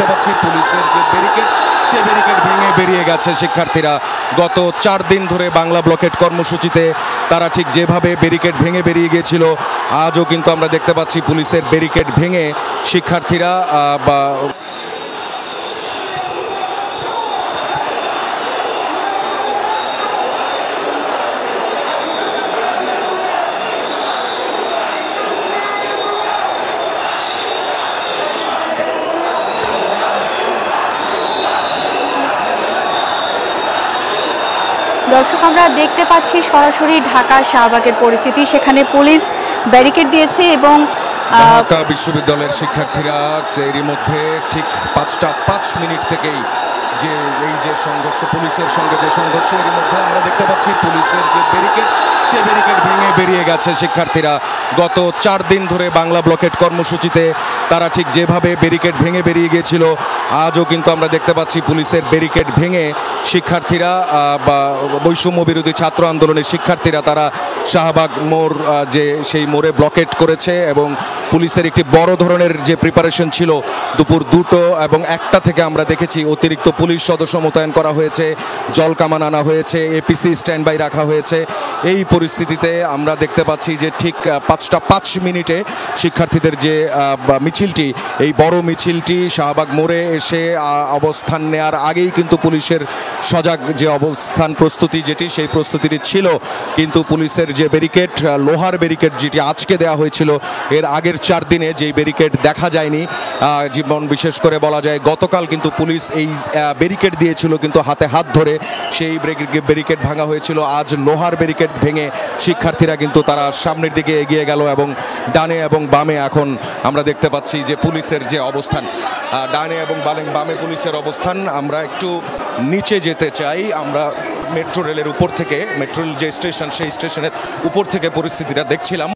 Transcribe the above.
দেখতে পাচ্ছি পুলিশের যে ব্যারিকেড, সেই ব্যারিকেড ভেঙে বেরিয়ে গেছে শিক্ষার্থীরা। গত 4 দিন ধরে বাংলা ব্লকেট কর্মসূচিতে তারা ঠিক যেভাবে ব্যারিকেড ভেঙে বেরিয়ে গিয়েছিল, আজও কিন্তু আমরা দেখতে পাচ্ছি পুলিশের ব্যারিকেড ভেঙে শিক্ষার্থীরা বা দর্শক, আমরা দেখতে পাচ্ছি সরাসরি ঢাকা শাহবাগের পরিস্থিতি। সেখানে পুলিশ ব্যারিকেড দিয়েছে এবং ঢাকা বিশ্ববিদ্যালয়ের শিক্ষার্থীরা এরই মধ্যে ঠিক 5টা 5 মিনিট থেকেই যে এই যে সংঘর্ষ, পুলিশের সঙ্গে যে সংঘর্ষ, এর মধ্যে আমরা দেখতে পাচ্ছি পুলিশের যে ব্যারিকেড, সেই ব্যারিকেড ভেঙে বেরিয়ে গেছে শিক্ষার্থীরা। গত 4 দিন ধরে বাংলা ব্লকেট কর্মসূচিতে তারা ঠিক যেভাবে ব্যারিকেড ভেঙে বেরিয়ে গিয়েছিল, আজও কিন্তু আমরা দেখতে পাচ্ছি পুলিশের ব্যারিকেড ভেঙে শিক্ষার্থীরা বা বৈষম্য বিরোধী ছাত্র আন্দোলনের শিক্ষার্থীরা তারা শাহবাগ মোড় যে সেই মোড়ে ব্লকেট করেছে। এবং পুলিশের একটি বড় ধরনের যে প্রিপারেশন ছিল, দুপুর 2টো এবং 1টা থেকে আমরা দেখেছি অতিরিক্ত পুলিশ সদস্য মোতায়েন করা হয়েছে, জল কামান আনা হয়েছে, এপিসি স্ট্যান্ড বাই রাখা হয়েছে। এই পরিস্থিতিতে আমরা দেখতে পাচ্ছি যে ঠিক 5টা 5 মিনিটে শিক্ষার্থীদের যে মিছিলটি, এই বড় মিছিলটি শাহবাগ মোড়ে এসে অবস্থান নেয়ার আগেই কিন্তু পুলিশের সজাগ যে অবস্থান প্রস্তুতি যেটি, সেই প্রস্তুতিটি ছিল। কিন্তু পুলিশের যে ব্যারিকেড, লোহার ব্যারিকেড যেটি আজকে দেওয়া হয়েছিল, এর আগের 4 দিনে যেই ব্যারিকেড দেখা যায়নি, জীবন বিশেষ করে বলা যায় গতকাল কিন্তু পুলিশ এই ব্যারিকেড দিয়েছিল কিন্তু হাতে হাত ধরে, সেই ব্যারিকেড ভাঙা হয়েছিল। আজ লোহার ব্যারিকেড ভেঙে শিক্ষার্থীরা কিন্তু তারা সামনের দিকে এগিয়ে গেল এবং ডানে এবং বামে এখন আমরা দেখতে পাচ্ছি যে পুলিশের যে অবস্থান, ডানে এবং বামে পুলিশের অবস্থান। আমরা একটু নিচে যেতে চাই, আমরা মেট্রো রেলের উপর থেকে, মেট্রো রেল যে স্টেশন, সেই স্টেশনের উপর থেকে পরিস্থিতিটা দেখছিলাম।